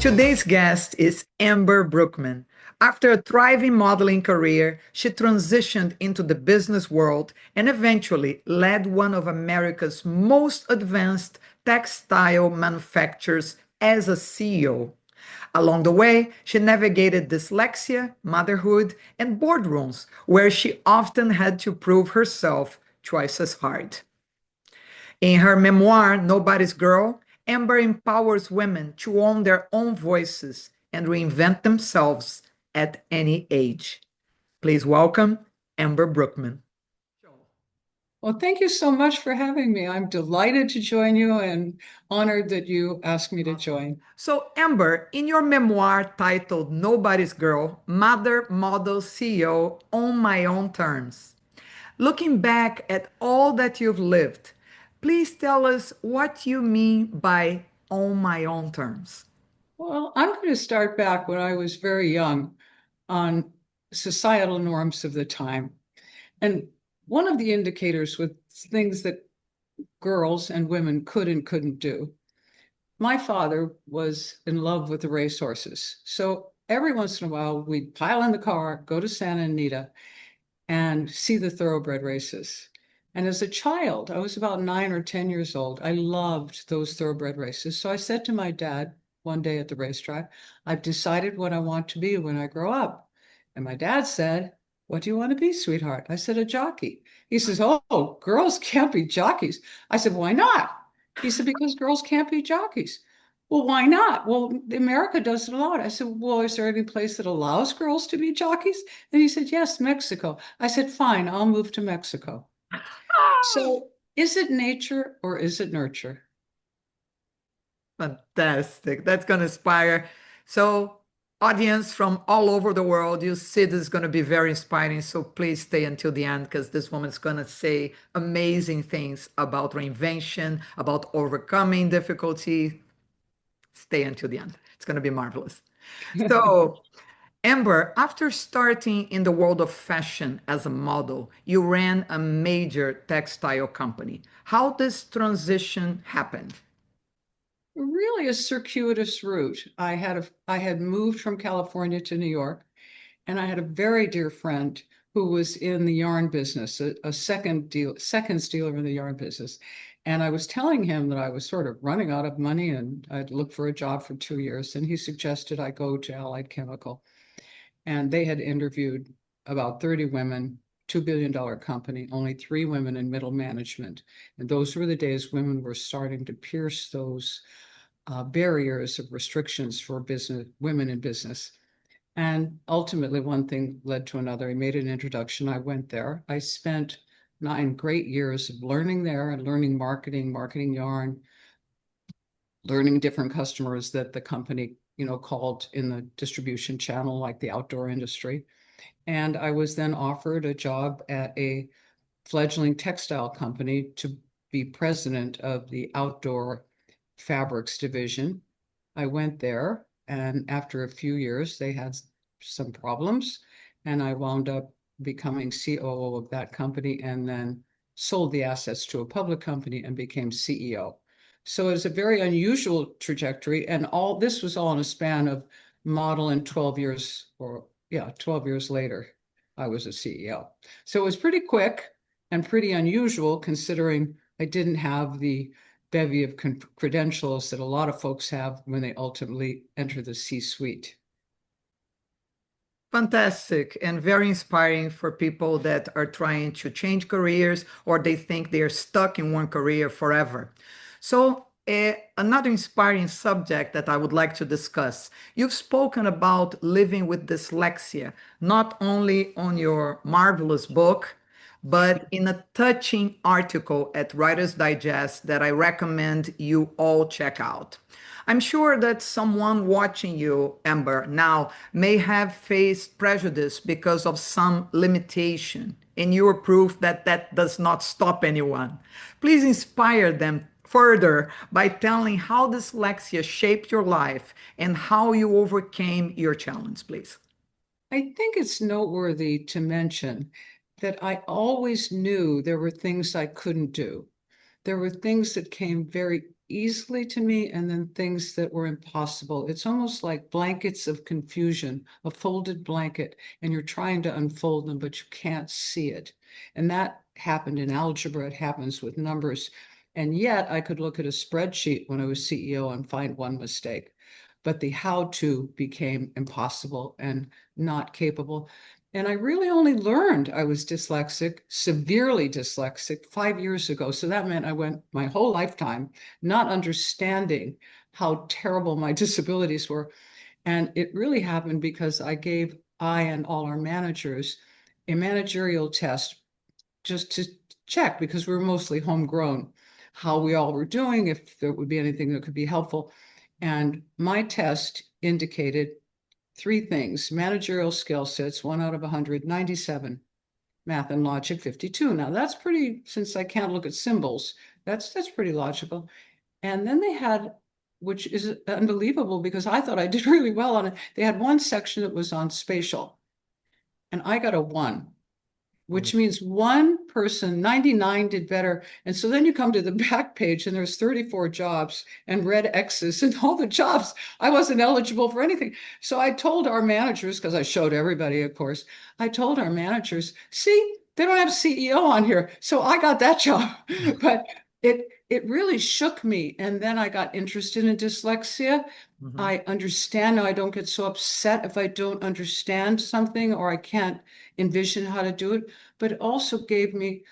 Today's guest is Amber Brookman. After a thriving modeling career, she transitioned into the business world and eventually led one of America's most advanced textile manufacturers as a CEO. Along the way, she navigated dyslexia, motherhood, and boardrooms, where she often had to prove herself twice as hard. In her memoir, Nobody's Girl, Amber empowers women to own their own voices and reinvent themselves at any age. Please welcome Amber Brookman. Well, thank you so much for having me. I'm delighted to join you and honored that you asked me to join. So, Amber, in your memoir titled Nobody's Girl, Mother, Model, CEO on My Own Terms, looking back at all that you've lived, please tell us what you mean by on my own terms. Well, I'm going to start back when I was very young on societal norms of the time. And one of the indicators with things that girls and women could and couldn't do. My father was in love with the racehorses. So every once in a while, we'd pile in the car, go to Santa Anita, and see the thoroughbred races. And as a child, I was about 9 or 10 years old. I loved those thoroughbred races. So I said to my dad one day at the racetrack, I've decided what I want to be when I grow up. And my dad said, what do you want to be, sweetheart? I said, a jockey. He says, oh, girls can't be jockeys. I said, why not? He said, because girls can't be jockeys. Well, why not? Well, America doesn't allow it. I said, well, is there any place that allows girls to be jockeys? And he said, yes, Mexico. I said, fine, I'll move to Mexico. So is it nature or is it nurture? Fantastic. That's going to inspire. So, audience from all over the world, you see this is going to be very inspiring. So, please stay until the end because this woman is going to say amazing things about reinvention, about overcoming difficulty. Stay until the end. It's going to be marvelous. So, Amber, after starting in the world of fashion as a model, you ran a major textile company. How this transition happened? Really a circuitous route. I had moved from California to New York, and I had a very dear friend who was in the yarn business, a seconds dealer in the yarn business. And I was telling him that I was sort of running out of money and I'd look for a job for 2 years. And he suggested I go to Allied Chemical. And they had interviewed about 30 women, $2 billion company, only 3 women in middle management. And those were the days women were starting to pierce those barriers of restrictions for business, women in business. And ultimately, one thing led to another. He made an introduction. I went there. I spent 9 great years of learning there and learning marketing, marketing yarn, learning different customers that the company, called in the distribution channel, like the outdoor industry. And I was then offered a job at a fledgling textile company to be president of the outdoor fabrics division. I went there, and after a few years, they had some problems, and I wound up becoming COO of that company and then sold the assets to a public company and became CEO. So it was a very unusual trajectory, and all this was all in a span of model and 12 years, or yeah, 12 years later, I was a CEO. So it was pretty quick and pretty unusual considering I didn't have the bevy of credentials that a lot of folks have when they ultimately enter the C-suite. Fantastic and very inspiring for people that are trying to change careers or they think they're stuck in one career forever. So, another inspiring subject that I would like to discuss. You've spoken about living with dyslexia, not only on your marvelous book, but in a touching article at Writer's Digest that I recommend you all check out. I'm sure that someone watching you, Amber, now may have faced prejudice because of some limitation, and you are proof that that does not stop anyone. Please inspire them further by telling how dyslexia shaped your life and how you overcame your challenge, please. I think it's noteworthy to mention that I always knew there were things I couldn't do. There were things that came very easily to me and then things that were impossible. It's almost like blankets of confusion, a folded blanket, and you're trying to unfold them, but you can't see it. And that happened in algebra. It happens with numbers. And yet I could look at a spreadsheet when I was CEO and find one mistake. But the how to became impossible and not capable. And I really only learned I was dyslexic, severely dyslexic, 5 years ago. So that meant I went my whole lifetime not understanding how terrible my disabilities were. And it really happened because I and all our managers a managerial test just to check, because we were mostly homegrown, how we all were doing, if there would be anything that could be helpful. And my test indicated three things: managerial skill sets, 1 out of 100, 97, math and logic, 52. Now that's pretty, since I can't look at symbols, that's pretty logical. And then they had, which is unbelievable because I thought I did really well on it. They had one section that was on spatial, and I got a 1, which means one person, 99, did better. And so then you come to the back page and there's 34 jobs and red X's and all the jobs. I wasn't eligible for anything. So I told our managers, because I showed everybody, of course, I told our managers, see, they don't have CEO on here. So I got that job. But it really shook me. And then I got interested in dyslexia. Mhm. I understand now. I don't get so upset if I don't understand something or I can't envision how to do it, but it also gave me,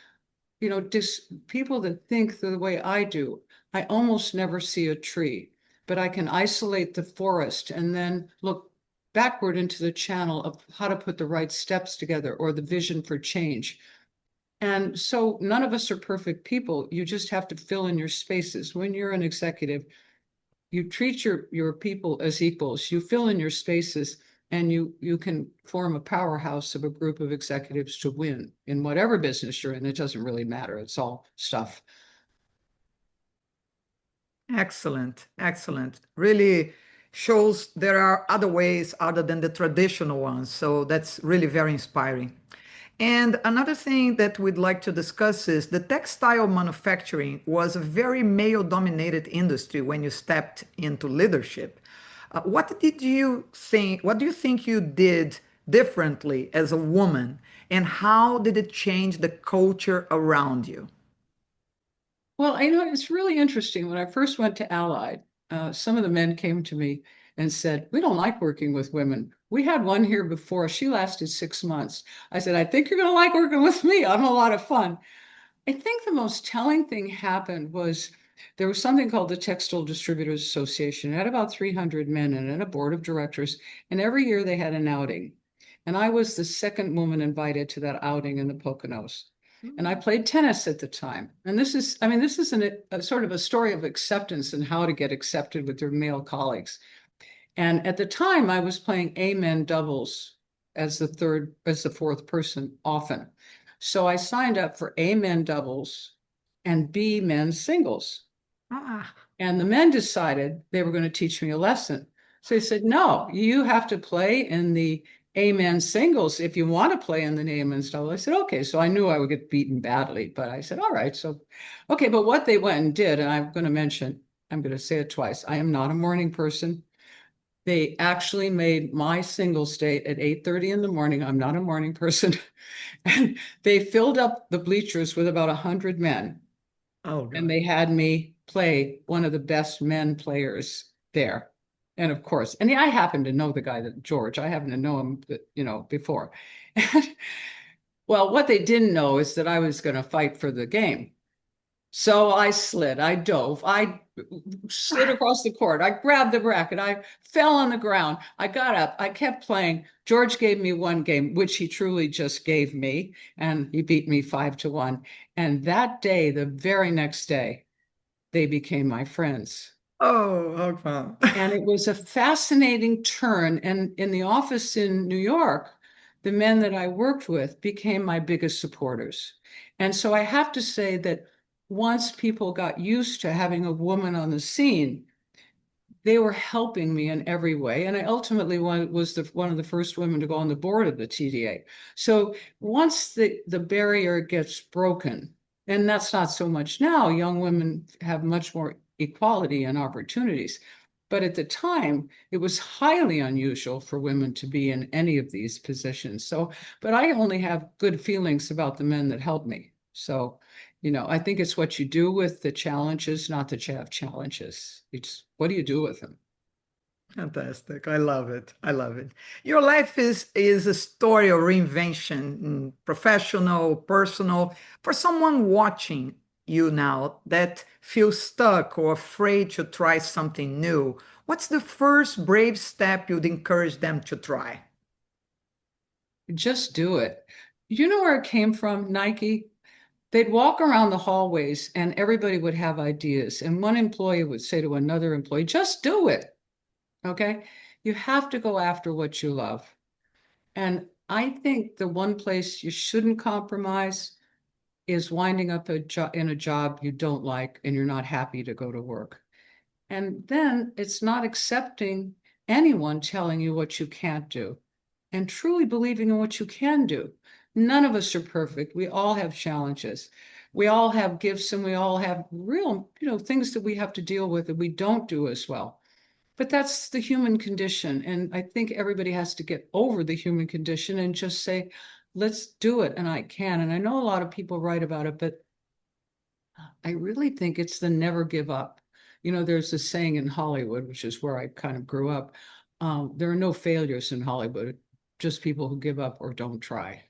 people that think the way I do. I almost never see a tree, but I can isolate the forest and then look backward into the channel of how to put the right steps together or the vision for change. And so none of us are perfect people. You just have to fill in your spaces. When you're an executive, you treat your people as equals. You fill in your spaces, and you can form a powerhouse of a group of executives to win in whatever business you're in. It doesn't really matter. It's all stuff. Excellent, excellent. Really shows there are other ways other than the traditional ones. So that's really very inspiring. And another thing that we'd like to discuss is the textile manufacturing was a very male dominated industry when you stepped into leadership. What did you think? What do you think you did differently as a woman? And how did it change the culture around you? Well, it's really interesting. When I first went to Allied, some of the men came to me and said, "We don't like working with women. We had one here before. She lasted 6 months." I said, "I think you're going to like working with me. I'm a lot of fun." I think the most telling thing happened was there was something called the Textile Distributors Association. It had about 300 men in it, a board of directors, and every year they had an outing. And I was the second woman invited to that outing in the Poconos. And I played tennis at the time. And this is a sort of a story of acceptance and how to get accepted with your male colleagues. And at the time, I was playing amen doubles as the fourth person often. So I signed up for amen doubles and B men's singles. Ah, And the men decided they were going to teach me a lesson. So they said, "No, you have to play in the amen singles if you want to play in the amen doubles." I said, "Okay." So I knew I would get beaten badly, but I said, "All right." So, okay. But what they went and did, and I'm going to say it twice. I am not a morning person. They actually made my singles date at 8:30 in the morning. I'm not a morning person. And they filled up the bleachers with about 100 men. oh And God. they had me play one of the best men players there. And of course, and I happen to know the guy, that George, I happen to know him, before. Well, what they didn't know is that I was going to fight for the game. So I dove, I slid across the court, I grabbed the racket, I fell on the ground, I got up, I kept playing. George gave me one game, which he truly just gave me, and he beat me 5-1. And that day, the very next day, they became my friends. Oh, how fun. And it was a fascinating turn. And in the office in New York, the men that I worked with became my biggest supporters. And so I have to say that once people got used to having a woman on the scene, they were helping me in every way. And I ultimately was one of the first women to go on the board of the TDA. So once the barrier gets broken, and that's not so much now, young women have much more equality and opportunities. But at the time, it was highly unusual for women to be in any of these positions. So, but I only have good feelings about the men that helped me. So, I think it's what you do with the challenges, not that you have challenges. It's what do you do with them? Fantastic. I love it. I love it. Your life is a story of reinvention, professional, personal. For someone watching you now that feels stuck or afraid to try something new, what's the first brave step you'd encourage them to try? Just do it. You know where it came from, Nike? They'd walk around the hallways and everybody would have ideas. And one employee would say to another employee, just do it. Okay. You have to go after what you love. And I think the one place you shouldn't compromise is winding up in a job you don't like and you're not happy to go to work. And then it's not accepting anyone telling you what you can't do and truly believing in what you can do. None of us are perfect. We all have challenges. We all have gifts and we all have real, things that we have to deal with that we don't do as well. But that's the human condition. And I think everybody has to get over the human condition and just say, let's do it. And I can. And I know a lot of people write about it, but I really think it's the never give up. There's this saying in Hollywood, which is where I kind of grew up. There are no failures in Hollywood, just people who give up or don't try.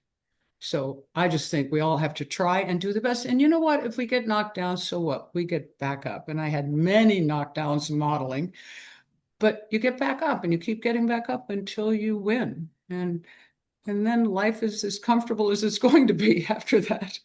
So I just think we all have to try and do the best. And you know what? If we get knocked down, so what? We get back up. And I had many knockdowns modeling, but you get back up and you keep getting back up until you win. And then life is as comfortable as it's going to be after that.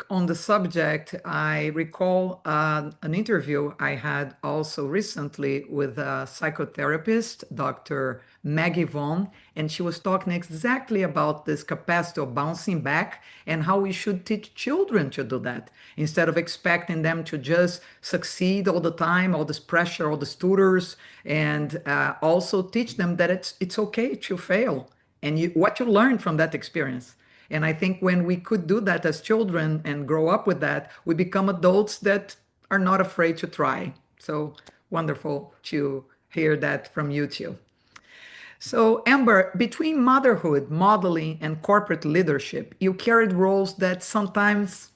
On the subject, I recall an interview I had also recently with a psychotherapist, Dr. Maggie Vaughn, and she was talking exactly about this capacity of bouncing back and how we should teach children to do that instead of expecting them to just succeed all the time, all this pressure, all these tutors, and also teach them that it's okay to fail and what you learn from that experience. And I think when we could do that as children and grow up with that, we become adults that are not afraid to try. So wonderful to hear that from you too. So, Amber, between motherhood, modeling, and corporate leadership, you carried roles that sometimes,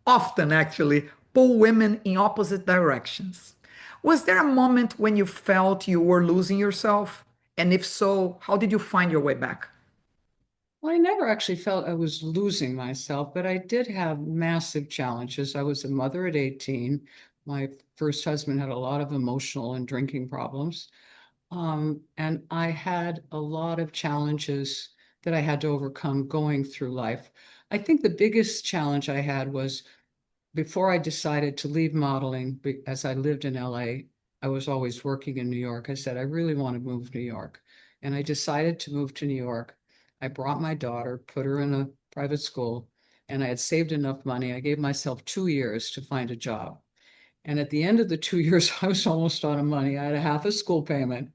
often actually, pull women in opposite directions. Was there a moment when you felt you were losing yourself? And if so, how did you find your way back? Well, I never actually felt I was losing myself, but I did have massive challenges. I was a mother at 18. My first husband had a lot of emotional and drinking problems. And I had a lot of challenges that I had to overcome going through life. I think the biggest challenge I had was before I decided to leave modeling, as I lived in LA, I was always working in New York. I said, I really want to move to New York. And I decided to move to New York. I brought my daughter, put her in a private school, and I had saved enough money. I gave myself 2 years to find a job. And at the end of the 2 years, I was almost out of money. I had a half a school payment.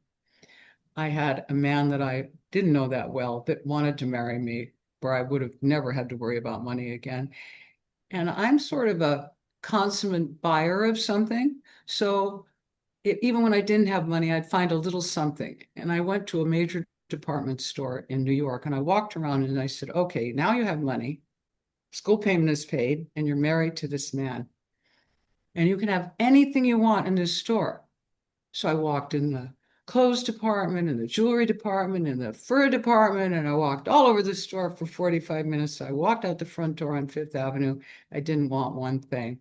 I had a man that I didn't know that well that wanted to marry me, where I would have never had to worry about money again. And I'm sort of a consummate buyer of something. So even when I didn't have money, I'd find a little something. And I went to a major department store in New York and I walked around and I said, okay, now you have money, school payment is paid, and you're married to this man. And you can have anything you want in this store. So I walked in the clothes department, in the jewelry department, in the fur department, and I walked all over the store for 45 minutes. I walked out the front door on Fifth Avenue. I didn't want one thing.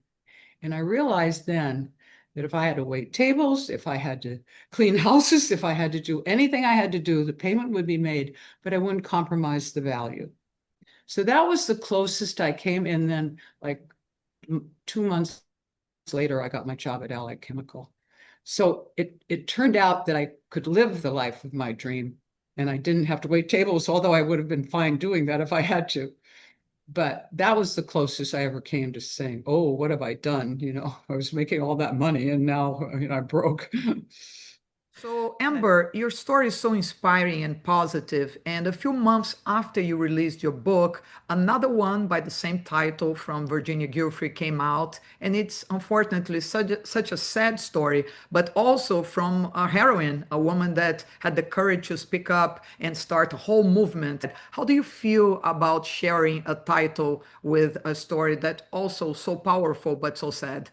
And I realized then that if I had to wait tables, if I had to clean houses, if I had to do anything I had to do, the payment would be made, but I wouldn't compromise the value. So that was the closest I came. And then, like 2 months later, I got my job at Allied Chemical. So it turned out that I could live the life of my dream and I didn't have to wait tables, although I would have been fine doing that if I had to. But that was the closest I ever came to saying, oh, what have I done? I was making all that money and now I'm broke. So, Uh, Amber, your story is so inspiring and positive. And a few months after you released your book, another one by the same title from Virginia Giuffre came out. And it's unfortunately such a sad story, but also from a heroine, a woman that had the courage to speak up and start a whole movement. How do you feel about sharing a title with a story that also so powerful but so sad?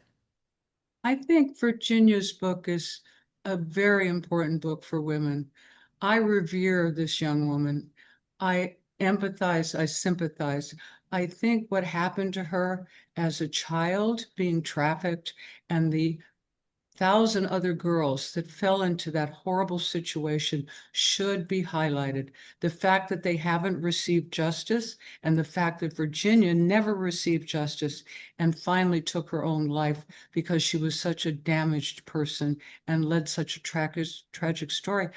I think Virginia's book is a very important book for women. I revere this young woman. I empathize, I sympathize. I think what happened to her as a child, being trafficked, and the thousand other girls that fell into that horrible situation should be highlighted. The fact that they haven't received justice and the fact that Virginia never received justice and finally took her own life because she was such a damaged person and led such a tragic story.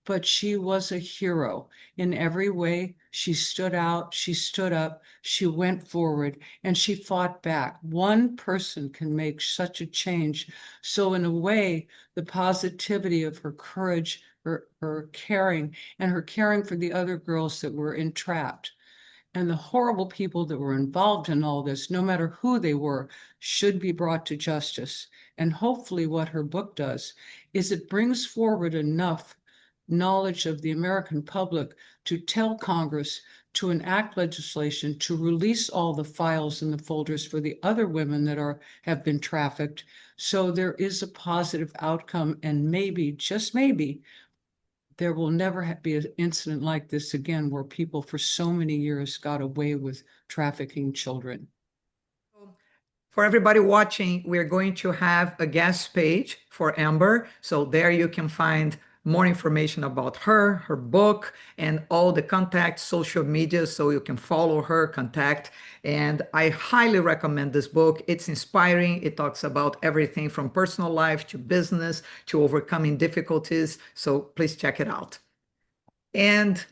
But she was a hero in every way. She stood out, she stood up, she went forward, and she fought back. One person can make such a change. So in a way, the positivity of her courage, her caring, and her caring for the other girls that were entrapped, and the horrible people that were involved in all this, no matter who they were, should be brought to justice. And hopefully what her book does is it brings forward enough knowledge of the American public to tell Congress to enact legislation to release all the files and the folders for the other women that have been trafficked. So there is a positive outcome, and maybe, just maybe, there will never be an incident like this again where people for so many years got away with trafficking children. For everybody watching, we're going to have a guest page for Amber. So there you can find more information about her, her book, and all the contact social media so you can follow her, contact. And I highly recommend this book. It's inspiring. It talks about everything from personal life to business to overcoming difficulties. So please check it out. And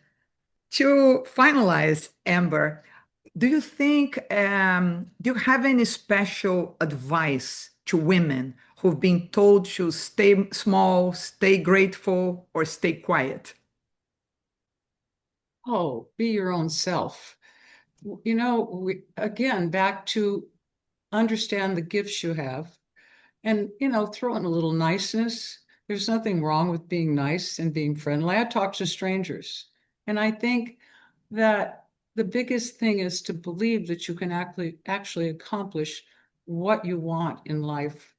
to finalize, Amber, do you have any special advice to women who've been told to stay small, stay grateful, or stay quiet? Oh, be your own self. Again, back to understand the gifts you have and, throw in a little niceness. There's nothing wrong with being nice and being friendly. I talk to strangers, and I think that the biggest thing is to believe that you can actually accomplish what you want in life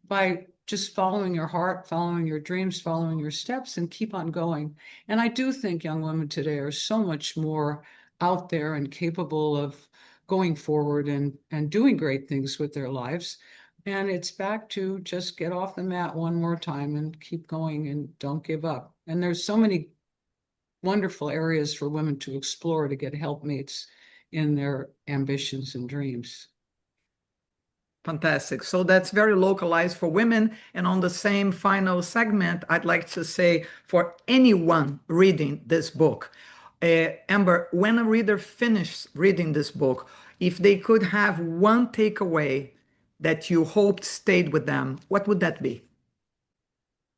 by just following your heart, following your dreams, following your steps, and keep on going. And I do think young women today are so much more out there and capable of going forward and doing great things with their lives. And it's back to just get off the mat one more time and keep going and don't give up. And there's so many wonderful areas for women to explore to get helpmates in their ambitions and dreams. Fantastic. So that's very localized for women. And on the same final segment, I'd like to say for anyone reading this book, Amber, when a reader finishes reading this book, if they could have one takeaway that you hoped stayed with them, what would that be?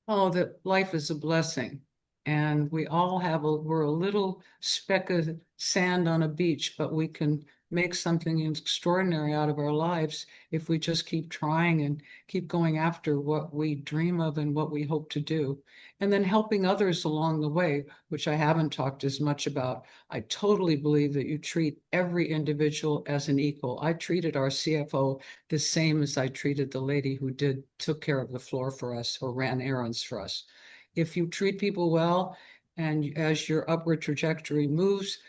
Oh, that life is a blessing. And we all we're a little speck of sand on a beach, but we can make something extraordinary out of our lives if we just keep trying and keep going after what we dream of and what we hope to do. And then helping others along the way, which I haven't talked as much about. I totally believe that you treat every individual as an equal. I treated our CFO the same as I treated the lady who took care of the floor for us or ran errands for us. If you treat people well, and as your upward trajectory moves,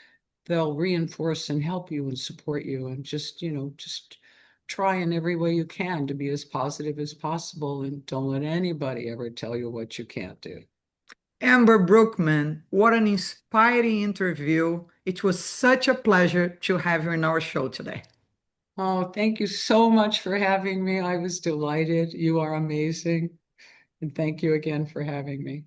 they'll reinforce and help you and support you, and just try in every way you can to be as positive as possible, and don't let anybody ever tell you what you can't do. Amber Brookman, what an inspiring interview. It was such a pleasure to have you in our show today. Oh, thank you so much for having me. I was delighted. You are amazing. And thank you again for having me.